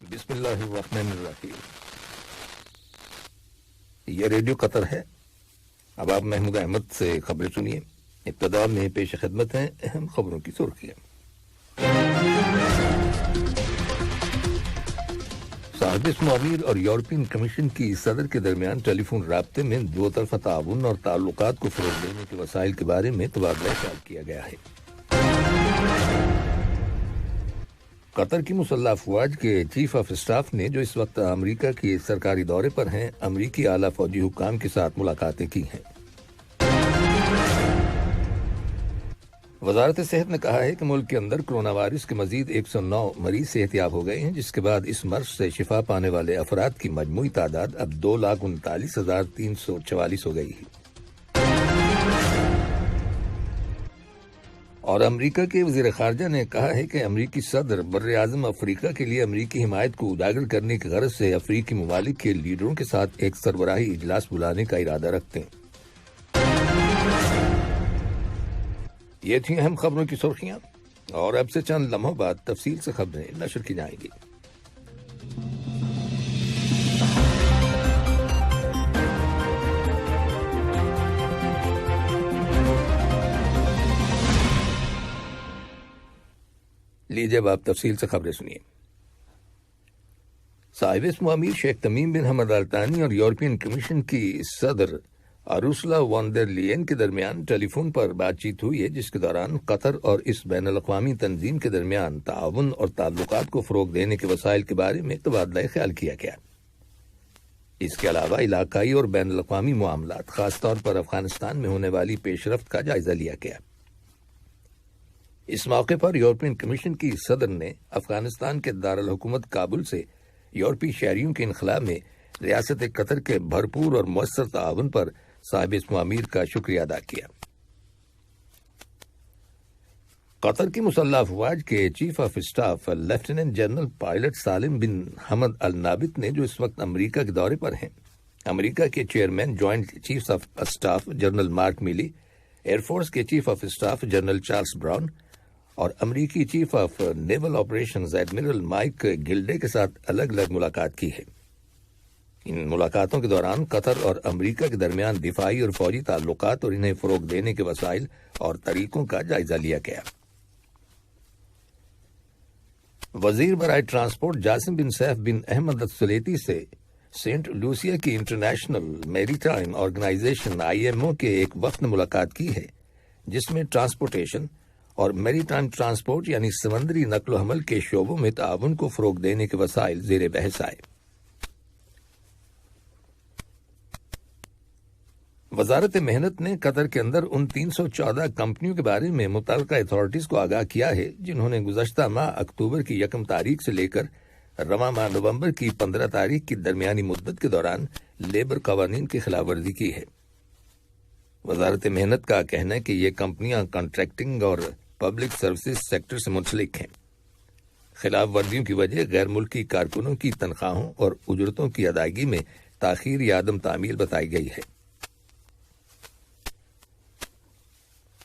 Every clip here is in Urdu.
بسم اللہ الرحمن الرحیم۔ یہ ریڈیو قطر ہے۔ اب آپ محمود احمد سے خبریں سنیے۔ ابتدا میں پیش خدمت ہیں اہم خبروں کی سرخیاں۔ صاحب معمیر اور یورپین کمیشن کی صدر کے درمیان ٹیلی فون رابطے میں دو طرفہ تعاون اور تعلقات کو فروغ دینے کے وسائل کے بارے میں تبادلہ خیال کیا گیا ہے۔ قطر کی مسلح افواج کے چیف آف اسٹاف نے، جو اس وقت امریکہ کے سرکاری دورے پر ہیں، امریکی اعلیٰ فوجی حکام کے ساتھ ملاقاتیں کی ہیں۔ وزارت صحت نے کہا ہے کہ ملک کے اندر کرونا وائرس کے مزید 109 مریض صحت یاب ہو گئے ہیں، جس کے بعد اس مرض سے شفا پانے والے افراد کی مجموعی تعداد اب 2,39,344 ہو گئی ہے۔ اور امریکہ کے وزیر خارجہ نے کہا ہے کہ امریکی صدر بر اعظم افریقہ کے لیے امریکی حمایت کو اجاگر کرنے کی غرض سے افریقی ممالک کے لیڈروں کے ساتھ ایک سربراہی اجلاس بلانے کا ارادہ رکھتے ہیں۔ یہ تھیں اہم خبروں کی سرخیاں، اور اب سے چند لمحوں بعد تفصیل سے خبریں نشر کی جائیں گی۔ لیجیے اب آپ تفصیل سے خبریں سنیے۔ صاحب معمیر شیخ تمیم بن حمد آل ثانی اور یورپین کمیشن کی صدر ارسولا وان ڈر لیئن کے درمیان ٹیلی فون پر بات چیت ہوئی ہے، جس کے دوران قطر اور اس بین الاقوامی تنظیم کے درمیان تعاون اور تعلقات کو فروغ دینے کے وسائل کے بارے میں تبادلہ خیال کیا گیا۔ اس کے علاوہ علاقائی اور بین الاقوامی معاملات، خاص طور پر افغانستان میں ہونے والی پیش رفت کا جائزہ لیا گیا۔ اس موقع پر یورپین کمیشن کی صدر نے افغانستان کے دارالحکومت کابل سے یورپی شہریوں کے انخلاء میں ریاست قطر کے بھرپور اور مؤثر تعاون پر صاحب معمیر کا شکریہ ادا کیا۔ قطر کی مسلح افواج کے chief of staff lieutenant general pilot Salem bin Hamad Al Nabit نے، جو اس وقت امریکہ کے دورے پر ہیں، امریکہ کے chairman joint chief of staff general Mark Milley, air force کے chief of staff general Charles Brown اور امریکی chief of naval operations admiral Mike Gilday کے ساتھ الگ الگ ملاقات کی ہے۔ ان ملاقاتوں کے دوران قطر اور امریکہ کے درمیان دفاعی اور فوجی تعلقات اور انہیں فروغ دینے کے وسائل اور طریقوں کا جائزہ لیا گیا۔ وزیر برائے ٹرانسپورٹ جاسم بن سیف بن احمد السلیتی سے سینٹ لوسیا کی انٹرنیشنل میری ٹائم آرگنائزیشن IMO کے ایک وفد نے ملاقات کی ہے، جس میں ٹرانسپورٹیشن اور میری ٹائم ٹرانسپورٹ یعنی سمندری نقل و حمل کے شعبوں میں تعاون کو فروغ دینے کے وسائل زیر بحث آئے۔ وزارت محنت نے قطر کے اندر ان 314 کمپنیوں کے بارے میں متعلقہ اتھارٹیز کو آگاہ کیا ہے، جنہوں نے گزشتہ ماہ اکتوبر کی 1 تاریخ سے لے کر رواں ماہ نومبر کی 15 تاریخ کی درمیانی مدت کے دوران لیبر قوانین کی خلاف ورزی کی ہے۔ وزارت محنت کا کہنا ہے کہ یہ کمپنیاں کانٹریکٹنگ اور پبلک سروسز سیکٹر سے منسلک ہیں۔ خلاف ورزیوں کی وجہ غیر ملکی کارکنوں کی تنخواہوں اور اجرتوں کی ادائیگی میں تاخیر یا عدم تعمیل بتائی گئی ہے۔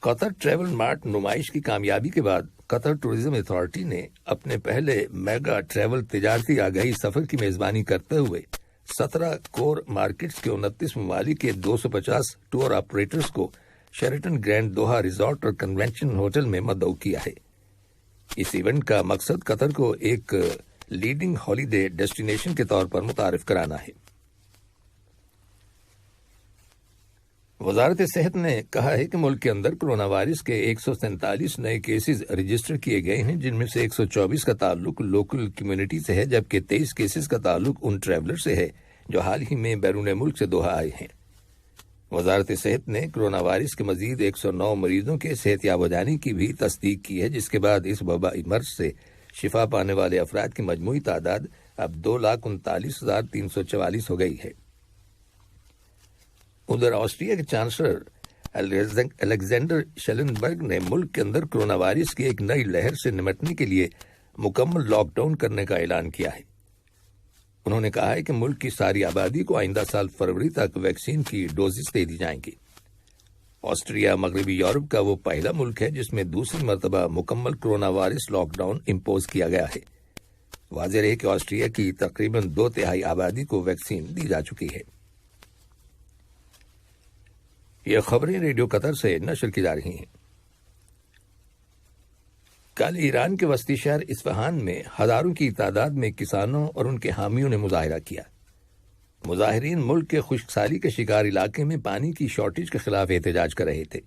قطر ٹریول مارٹ نمائش کی کامیابی کے بعد قطر ٹورزم اتھارٹی نے اپنے پہلے میگا ٹریول تجارتی آگاہی سفر کی میزبانی کرتے ہوئے 17 کور مارکیٹس کے 29 ممالک کے 250 ٹور آپریٹرز کو شیرٹن گرینڈ دوحہ ریزورٹ اور کنونشن ہوٹل میں مدعو کیا ہے۔ اس ایونٹ کا مقصد قطر کو ایک لیڈنگ ہالیڈے ڈیسٹینیشن کے طور پر متعارف کرانا ہے۔ وزارت صحت نے کہا ہے کہ ملک کے اندر کرونا وائرس کے 147 نئے کیسز رجسٹر کیے گئے ہیں، جن میں سے 124 کا تعلق لوکل کمیونٹی سے ہے، جبکہ 23 کیسز کا تعلق ان ٹریولر سے ہے جو حال ہی میں بیرون ملک سے دوحہ آئے ہیں۔ وزارت صحت نے کرونا وائرس کے مزید 109 مریضوں کے صحت یاب ہو جانے کی بھی تصدیق کی ہے، جس کے بعد اس وبائی مرض سے شفا پانے والے افراد کی مجموعی تعداد اب 2,39,344 ہو گئی ہے۔ ادھر آسٹریا کے چانسلر الیگزینڈر شیلنبرگ نے ملک کے اندر کرونا وائرس کی ایک نئی لہر سے نمٹنے کے لیے مکمل لاک ڈاؤن کرنے کا اعلان کیا ہے۔ انہوں نے کہا ہے کہ ملک کی ساری آبادی کو آئندہ سال فروری تک ویکسین کی ڈوزز دے دی جائیں گی۔ آسٹریا مغربی یورپ کا وہ پہلا ملک ہے جس میں دوسری مرتبہ مکمل corona virus lockdown impose کیا گیا ہے۔ واضح رہے کہ آسٹریا کی تقریباً 2/3 آبادی کو ویکسین دی جا چکی ہے۔ یہ خبریں ریڈیو قطر سے نشر کی جا رہی ہیں۔ کل ایران کے وسطی شہر اصفہان میں ہزاروں کی تعداد میں کسانوں اور ان کے حامیوں نے مظاہرہ کیا۔ مظاہرین ملک کے خشک سالی کے شکار علاقے میں پانی کی شارٹیج کے خلاف احتجاج کر رہے تھے۔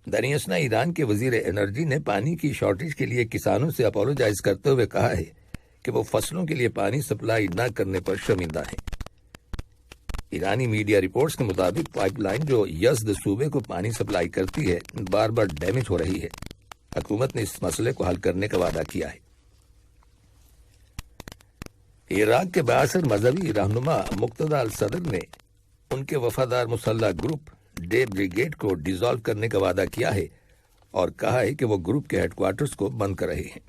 دریں اثنا ایران کے وزیر انرجی نے پانی کی شارٹیج کے لیے کسانوں سے اپولوجائز کرتے ہوئے کہا ہے کہ وہ فصلوں کے لیے پانی سپلائی نہ کرنے پر شرمندہ ہیں۔ ایرانی میڈیا رپورٹس کے مطابق پائپ لائن جو یزد صوبے کو پانی سپلائی کرتی ہے بار بار ڈیمیج ہو رہی ہے۔ حکومت نے اس مسئلے کو حل کرنے کا وعدہ کیا ہے۔ عراق کے بااثر مذہبی رہنما مقتدی الصدر نے ان کے وفادار مسلح گروپ ڈے بریگیڈ کو ڈیزالو کرنے کا وعدہ کیا ہے اور کہا ہے کہ وہ گروپ کے ہیڈ کوارٹرز کو بند کر رہے ہیں۔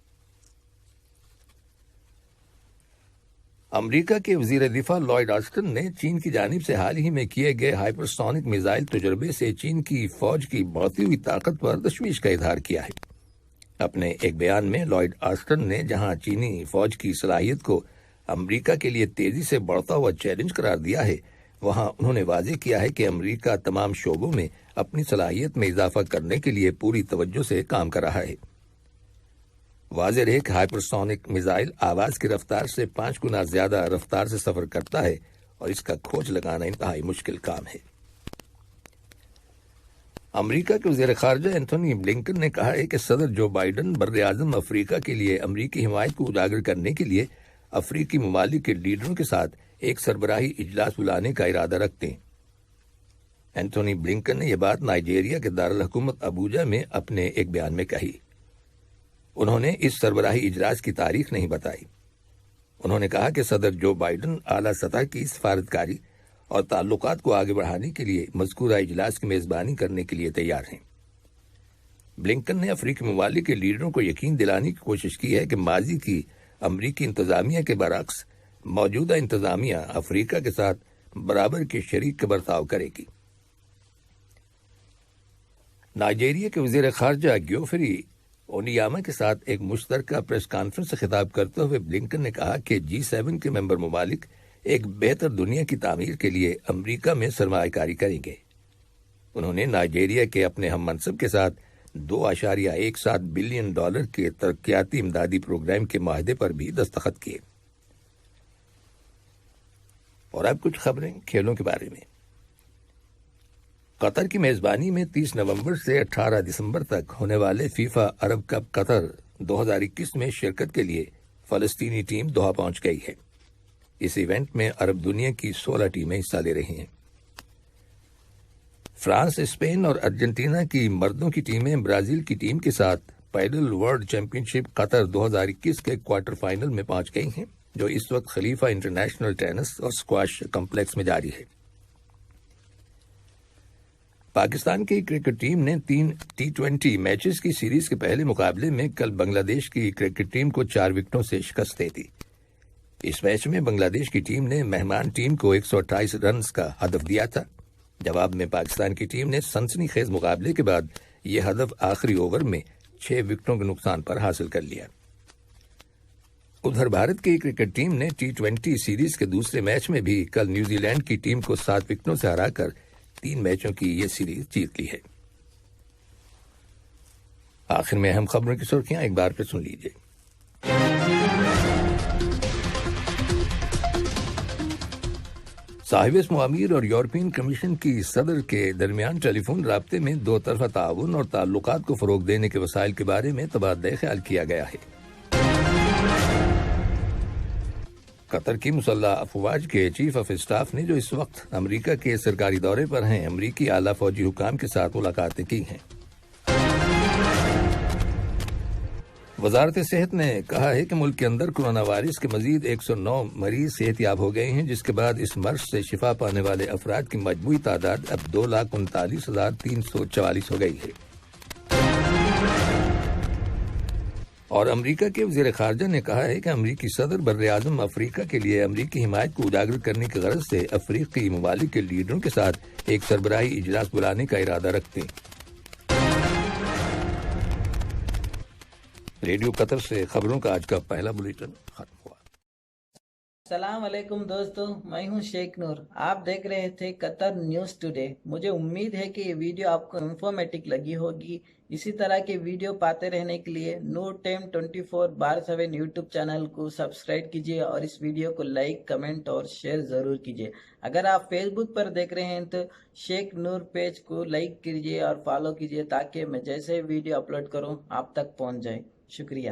امریکہ کے وزیر دفاع لائیڈ آسٹن نے چین کی جانب سے حال ہی میں کیے گئے ہائپرسونک میزائل تجربے سے چین کی فوج کی بڑھتی ہوئی طاقت پر تشویش کا اظہار کیا ہے۔ اپنے ایک بیان میں لائیڈ آسٹن نے جہاں چینی فوج کی صلاحیت کو امریکہ کے لیے تیزی سے بڑھتا ہوا چیلنج قرار دیا ہے، وہاں انہوں نے واضح کیا ہے کہ امریکہ تمام شعبوں میں اپنی صلاحیت میں اضافہ کرنے کے لیے پوری توجہ سے کام کر رہا ہے۔ واضح رہے کہ ہائپرسونک میزائل آواز کی رفتار سے 5 گنا زیادہ رفتار سے سفر کرتا ہے اور اس کا کھوج لگانا انتہائی مشکل کام ہے۔ امریکہ کے وزیر خارجہ اینتھونی بلنکن نے کہا ہے کہ صدر جو بائیڈن براعظم افریقہ کے لیے امریکی حمایت کو اجاگر کرنے کے لیے افریقی ممالک کے لیڈروں کے ساتھ ایک سربراہی اجلاس بلانے کا ارادہ رکھتے ہیں۔ اینتھونی بلنکن نے یہ بات نائجیریا کے دارالحکومت ابوجا میں اپنے ایک بیان میں کہی۔ انہوں نے اس سربراہی اجلاس کی تاریخ نہیں بتائی۔ انہوں نے کہا کہ صدر جو بائیڈن اعلیٰ سطح کی سفارتکاری اور تعلقات کو آگے بڑھانے کے لیے مذکورہ اجلاس کی میزبانی کرنے کے لیے تیار ہیں۔ بلنکن نے افریقی ممالک کے لیڈروں کو یقین دلانے کی کوشش کی ہے کہ ماضی کی امریکی انتظامیہ کے برعکس موجودہ انتظامیہ افریقہ کے ساتھ برابر کے شریک کا برتاؤ کرے گی۔ نائجیریا کے وزیر خارجہ گیوفری اونیاما کے ساتھ ایک مشترکہ پریس کانفرنس سے خطاب کرتے ہوئے بلنکن نے کہا کہ G7 کے ممبر ممالک ایک بہتر دنیا کی تعمیر کے لیے امریکہ میں سرمایہ کاری کریں گے۔ انہوں نے نائجیریا کے اپنے ہم منصب کے ساتھ $2.17 بلین کے ترقیاتی امدادی پروگرام کے معاہدے پر بھی دستخط کیے۔ اور اب کچھ خبریں کھیلوں کے بارے میں۔ قطر کی میزبانی میں 30 نومبر سے 18 دسمبر تک ہونے والے فیفا عرب کپ قطر 2021 میں شرکت کے لیے فلسطینی ٹیم دوحہ پہنچ گئی ہے۔ اس ایونٹ میں عرب دنیا کی 16 ٹیمیں حصہ لے رہی ہیں۔ فرانس، اسپین اور ارجنٹینا کی مردوں کی ٹیمیں برازیل کی ٹیم کے ساتھ پیڈل ورلڈ چیمپئن شپ قطر 2021 کے کوارٹر فائنل میں پہنچ گئی ہیں، جو اس وقت خلیفہ انٹرنیشنل ٹینس اور اسکواش کمپلیکس میں جاری ہے۔ پاکستان کی کرکٹ ٹیم نے 3 T20 میچز کی سیریز کے پہلے مقابلے میں کل بنگلہ دیش کی کرکٹ ٹیم کو 4 وکٹوں سے شکست دے دی۔ اس میچ میں بنگلہ دیش کی ٹیم نے مہمان ٹیم کو 128 رنز کا ہدف دیا تھا۔ جواب میں پاکستان کی ٹیم نے سنسنی خیز مقابلے کے بعد یہ ہدف آخری اوور میں 6 وکٹوں کے نقصان پر حاصل کر لیا۔ ادھر بھارت کی کرکٹ ٹیم نے T20 سیریز کے دوسرے میچ میں بھی کل نیوزی لینڈ کی ٹیم کو 7 وکٹوں سے ہرا کر 3 میچوں کی یہ سیریز جیت لی ہے۔ آخر میں اہم خبروں کی سرخیاں ایک بار پھر سن لیجیے۔ صاحب معامیر اور یورپین کمیشن کی صدر کے درمیان ٹیلی فون رابطے میں 2 طرفہ تعاون اور تعلقات کو فروغ دینے کے وسائل کے بارے میں تبادلہ خیال کیا گیا ہے۔ قطر کی مسلح افواج کے چیف آف اسٹاف نے جو اس وقت امریکہ کے سرکاری دورے پر ہیں، امریکی اعلیٰ فوجی حکام کے ساتھ ملاقاتیں کی ہیں۔ وزارت صحت نے کہا ہے کہ ملک کے اندر کورونا وائرس کے مزید 109 مریض صحت یاب ہو گئے ہیں، جس کے بعد اس مرض سے شفا پانے والے افراد کی مجموعی تعداد اب 2,39,344 ہو گئی ہے۔ اور امریکہ کے وزیر خارجہ نے کہا ہے کہ امریکی صدر براعظم افریقہ کے لیے امریکی حمایت کو اجاگر کرنے کی غرض سے افریقی ممالک کے لیڈروں کے ساتھ ایک سربراہی اجلاس بلانے کا ارادہ رکھتے ہیں۔ ریڈیو قطر سے خبروں کا آج کا پہلا بلیٹن ختم ہوا۔ السلام علیکم دوستو، میں ہوں شیخ نور، آپ دیکھ رہے تھے قطر نیوز ٹوڈے۔ مجھے امید ہے کہ یہ ویڈیو آپ کو انفارمیٹک لگی ہوگی۔ اسی طرح کے ویڈیو پاتے رہنے کے لیے نور ٹائم 24/7 یوٹیوب چینل کو سبسکرائب کیجیے اور اس ویڈیو کو لائک، کمنٹ اور شیئر ضرور کیجیے۔ اگر آپ فیس بک پر دیکھ رہے ہیں تو شیخ نور پیج کو لائک کیجیے اور فالو کیجیے تاکہ میں جیسے ویڈیو اپلوڈ کروں آپ تک پہنچ جائے۔ شکریہ۔